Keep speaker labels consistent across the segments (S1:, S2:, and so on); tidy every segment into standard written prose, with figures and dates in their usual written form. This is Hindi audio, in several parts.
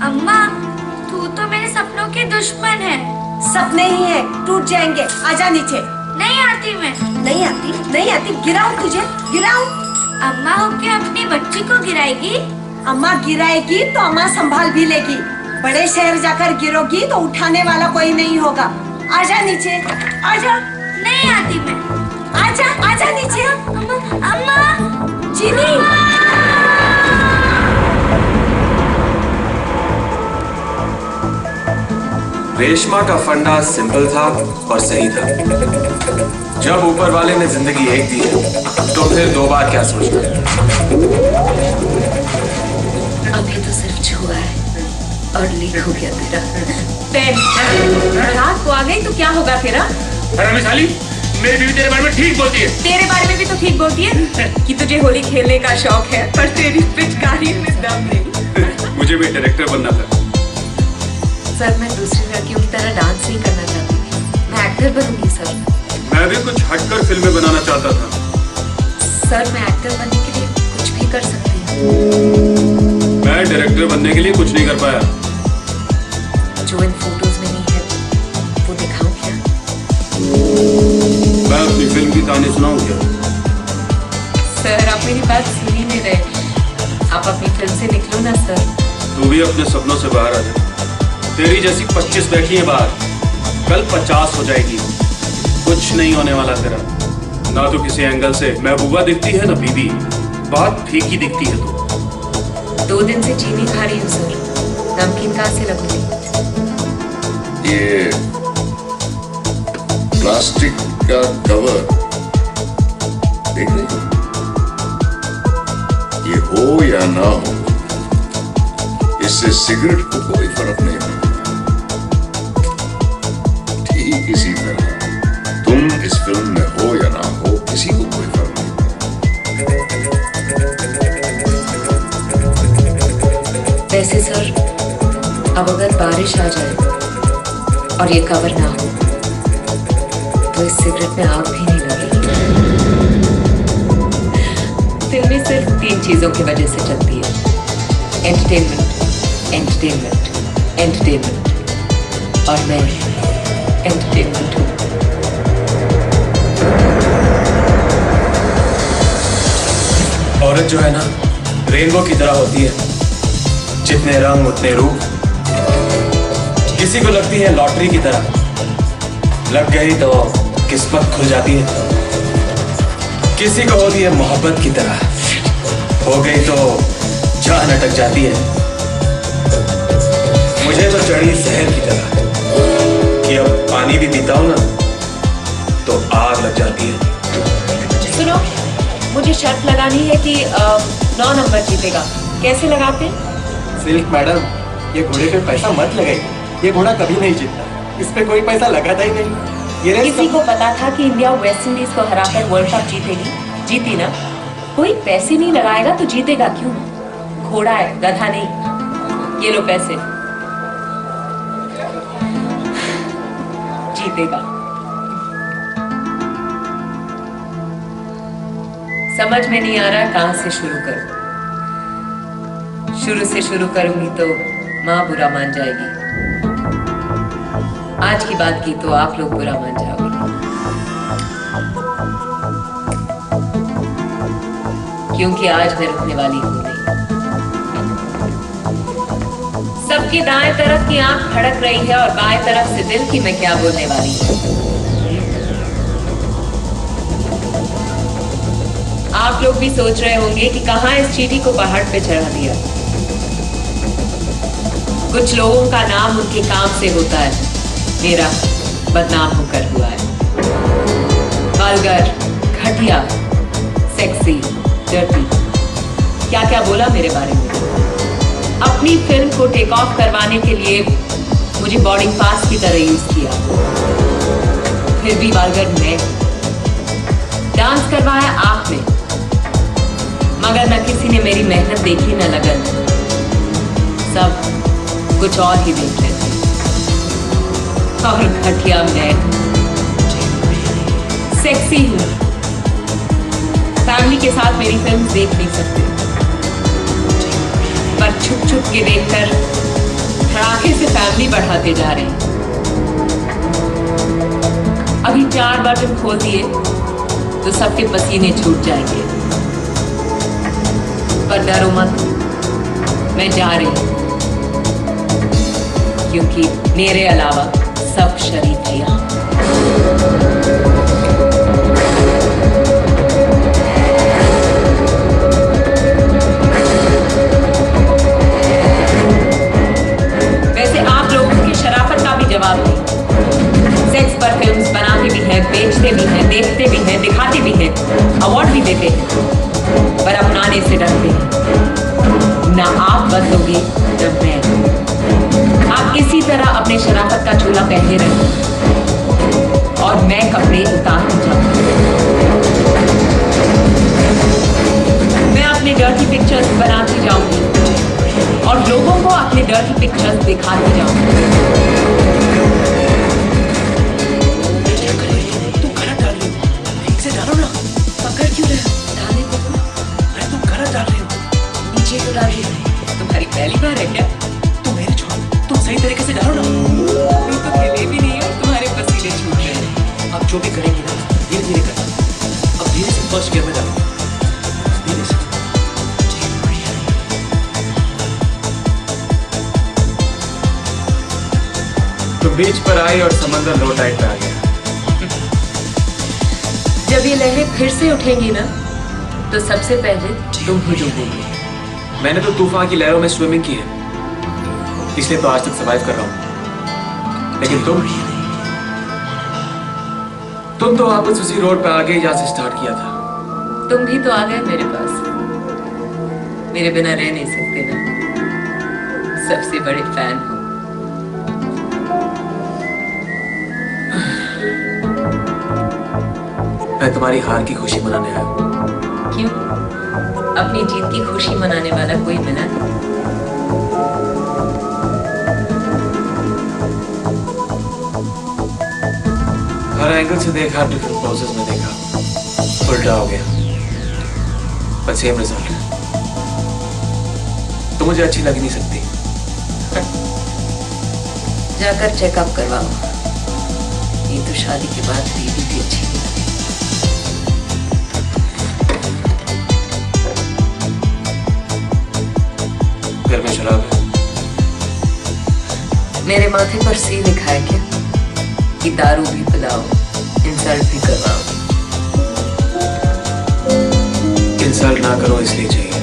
S1: अम्मा, तू तो मेरे सपनों की दुश्मन है।
S2: सपने ही है, टूट जाएंगे। आजा नीचे।
S1: नहीं आती मैं।
S2: नहीं आती, नहीं आती। गिराऊं तुझे, गिराऊं?
S1: अम्मा होके अपनी बच्ची को गिराएगी?
S2: अम्मा गिराएगी तो अम्मा संभाल भी लेगी। बड़े शहर जाकर गिरोगी तो उठाने वाला कोई नहीं होगा। आजा नीचे, आजा।
S1: नहीं आती मैं।
S2: आजा, आजा नीचे।
S1: अम्मा, अम्मा,
S2: चीनी।
S3: रेशमा का फंडा सिंपल था और सही था। जब ऊपर वाले ने जिंदगी एक दी है तो फिर दो बार क्या सोचना।
S4: अभी तो सिर्फ छुआ है और लीक हो गया तेरा।
S2: रात को आ गई तो क्या होगा तेरा?
S5: अरे साली, मेरी बीवी तेरे बारे में ठीक बोलती है।
S2: तेरे बारे में भी तो ठीक बोलती है कि तुझे होली खेलने का शौक है, पर तेरी पिचकारी में दम नहीं।
S3: मुझे भी डायरेक्टर बनना था।
S4: सर, मैं दूसरी लड़कियों की तरह डांस नहीं करना चाहती थी। मैं एक्टर बनूंगी सर।
S3: मैं भी कुछ हटकर फिल्में बनाना चाहता था।
S4: सर, मैं एक्टर बनने के लिए कुछ भी कर सकती हूँ।
S3: मैं डायरेक्टर बनने के लिए कुछ नहीं कर पाया।
S4: जो इन फोटोज में नहीं है वो दिखाऊं क्या?
S3: मैं अपनी फिल्म की कहानी सुनाऊं क्या?
S4: सर, आप मेरी बात सुन ही नहीं रहे। आप अपनी फिल्म से निकलो ना सर।
S3: तू भी अपने सपनों से बाहर आ जा। तेरी जैसी 25 बैठी है बाहर, कल 50 हो जाएगी। कुछ नहीं होने वाला तेरा। ना तो किसी एंगल से महबूबा दिखती है ना बीवी। बात फीकी दिखती है तू।
S4: 2 दिन से चीनी खा रही हूँ सर। नमकीन कहाँ से लगूंगी?
S6: ये प्लास्टिक का कवर देख रही हो? ये हो या ना हो, इससे सिगरेट को कोई फर्क नहीं पड़ता। ठीक इसी तरह तुम इस फिल्म में हो या ना हो, किसी को कोई फर्क नहीं
S4: पड़ता। वैसे सर, अब अगर बारिश आ जाए और ये कवर ना हो तो इस सिगरेट में आग भी नहीं लगेगी। फिल्में सिर्फ 3 चीजों की वजह से चलती है: एंटरटेनमेंट, एंटरटेनमेंट, एंटरटेनमेंट। और मैं एंटरटेनमेंट हूँ।
S3: औरत जो है ना, रेनबो की तरह होती है। जितने रंग उतने रूप। किसी को लगती है लॉटरी की तरह, लग गई तो किस्मत खुल जाती है। किसी को होती है मोहब्बत की तरह, हो गई तो जान अटक जाती है। मुझे तो चढ़ी जहर की तरह कि अब पानी भी पीता हूं ना तो आग लग जाती है।
S4: सुनो, मुझे शर्त लगानी है कि 9 नंबर जीतेगा। कैसे लगाते हैं?
S7: सिल्क मैडम, ये घोड़े पे पैसा मत लगाइए। ये घोड़ा कभी नहीं जीतता, इस पे कोई पैसा लगाता ही नहीं। ये
S4: किसी को पता था कि इंडिया वेस्ट इंडीज को हराकर वर्ल्ड कप जीतेगी? जीती ना। कोई पैसे नहीं लगाएगा तो जीतेगा क्यों? घोड़ा है, गधा नहीं। ये लो पैसे, जीतेगा। समझ में नहीं आ रहा कहां से शुरू करूं। शुरू से शुरू करूंगी तो माँ बुरा मान जाएगी। आज की बात की तो आप लोग बुरा मान जाओगे। क्योंकि आज मैं रुकने वाली हूं नहीं। सबकी दाएं तरफ की आंख फड़क रही है और बाएं तरफ से दिल की मैं क्या बोलने वाली हूं। आप लोग भी सोच रहे होंगे कि कहां इस चींटी को पहाड़ पे चढ़ा दिया। कुछ लोगों का नाम उनके काम से होता है, मेरा बदनाम होकर हुआ है। वल्गर, घटिया, सेक्सी, डर्टी, क्या क्या बोला मेरे बारे में। अपनी फिल्म को टेक ऑफ करवाने के लिए मुझे बोर्डिंग पास की तरह यूज किया। फिर भी वल्गर मैं। डांस करवाया आप में, मगर न किसी ने मेरी मेहनत देखी न लगन। सब कुछ और ही देख रहे थे। और घटिया मैं सेक्सी हूं। फैमिली के साथ मेरी फिल्म देख नहीं सकते, पर छुप छुप के देखकर धड़ाके से फैमिली बढ़ाते जा रहे हैं। अभी 4 बटन खोल दिए तो सबके पसीने छूट जाएंगे। पर डरो मत, मैं जा रही हूं, क्योंकि मेरे अलावा सब शरीफ है यहाँ। वैसे आप लोगों की शराफत का भी जवाब नहीं। सेक्स पर फिल्म्स बनाते भी हैं, बेचते भी हैं, देखते भी हैं, दिखाते भी हैं, अवार्ड भी देते हैं, पर अपनाने से डरते हैं। ना आप बदलोगे न मैं। आप इसी तरह अपने शराफत का चोला पहने रहें और मैं कपड़े उतारती जाऊंगी। मैं अपने डर्टी पिक्चर्स बनाती जाऊंगी और लोगों को अपने डर्टी पिक्चर्स दिखाती जाऊंगी।
S3: तुम गलत डाल रही हो, ठीक से डालो ना।
S4: पकड़ क्यों रहे हो? डालने दो ना।
S3: अरे तुम गलत डाल रही हो।
S4: नीचे क्यों डाल रही हो? तुम्हारी पहली बार है क्या?
S3: तुम मेरे छोड़ो, तुम सही तरीके से डालो ना।
S4: तुम तो खेले भी नहीं हो, तुम्हारे पसीने छूट रहे हैं।
S3: अब जो भी करेंगी ना, धीरे धीरे करना। अब धीरे से फर्स्ट गियर में डालो, धीरे से। तो बीच पर आई और समंदर लो टाइट पे आ गया।
S4: जब ये लहरें फिर से उठेंगी ना, तो सबसे पहले तुम ही डूबोगे।
S3: मैंने तो तूफान की लहरों में स्विमिंग की है, इसलिए तो आज तक सर्वाइव कर रहा हूं। लेकिन तुम तो वापस उसी रोड पे आ गए जहां से स्टार्ट किया था।
S4: तुम भी तो आ गए मेरे पास। मेरे बिना रह नहीं सकते ना। सबसे बड़े फैन हो।
S3: मैं तुम्हारी हार की खुशी मनाने आया हूं।
S4: क्यों? अपनी जीत की खुशी मनाने वाला कोई मिला नहीं?
S3: हर एंगल से देखा, डिफरेंट पोजेस में देखा, उल्टा हो गया, पर सेम रिजल्ट। तो मुझे अच्छी लग नहीं सकती।
S4: जाकर चेकअप करवाओ। ये तो शादी के बाद बीवी भी अच्छी नहीं लगती।
S3: घर में शराब है।
S4: मेरे माथे पर सी लिखा है क्या कि दारू भी पिलाओ, इंसल्ट भी करवाओ?
S3: इंसल्ट ना करो इसलिए चाहिए।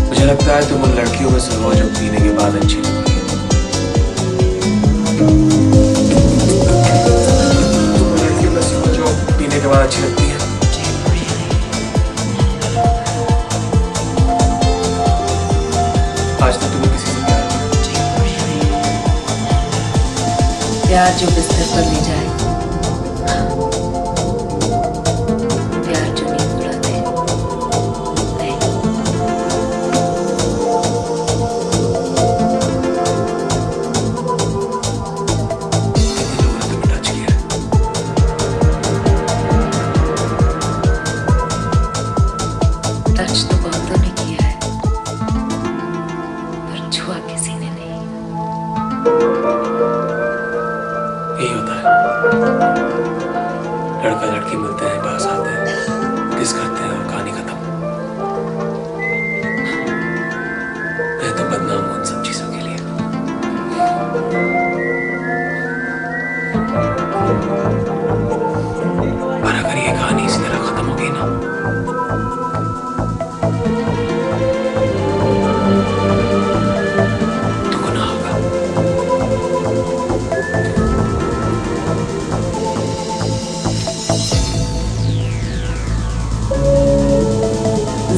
S3: मुझे लगता है तुम उन लड़कियों में से हो जो पीने के बाद अच्छी लगती है। तुम उन लड़कियों में से हो जो पीने के बाद अच्छी लगती है। आज तक तुम्हें किसी से
S4: प्यार जो बिस्तर पर ले जाए, प्यार जो नींद उड़ा दे, नहीं।
S3: कितने लोगों ने तुम्हें टच किया है?
S4: टच तो बहुतों ने किया है, पर छुआ किसी ने नहीं।
S3: यही होता है। लड़का लड़की मिलते हैं, पास आते हैं, किस करते हैं और कहानी खत्म। मैं तो बदनाम हूं उन सब चीजों के लिए। पर अगर ये कहानी इसी तरह खत्म हो गई ना, तो गुनाह होगा।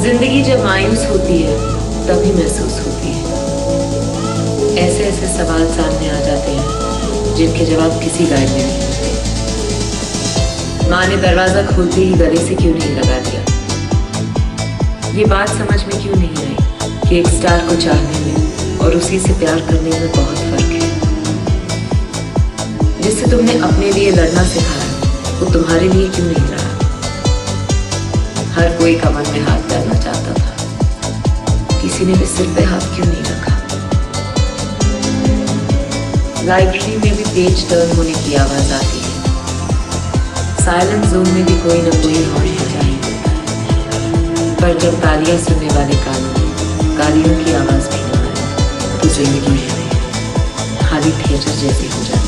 S4: जिंदगी जब मायूस होती है तभी महसूस होती है। ऐसे ऐसे सवाल सामने आ जाते हैं जिनके जवाब किसी गाइड में नहीं होते। माँ ने दरवाजा खोलते ही गले से क्यों नहीं लगा दिया? ये बात समझ में क्यों नहीं आई कि एक स्टार को चाहने में और उसी से प्यार करने में बहुत फर्क है। जिससे तुमने अपने लिए लड़ना सिखाया वो तुम्हारे लिए क्यों नहीं लड़ा? हर कोई का मन में हाथ डालना चाहता था, किसी ने भी सिर पे हाथ क्यों नहीं रखा? लाइब्रेरी में भी पेज टर्न होने की आवाज आती है। साइलेंट जोन में भी कोई न कोई हॉर्न बजाए। पर जब तालियां सुनने वाले कानों में गालियों की आवाज भी न आए तो जिंदगी खाली थिएटर जैसी हो जाती है।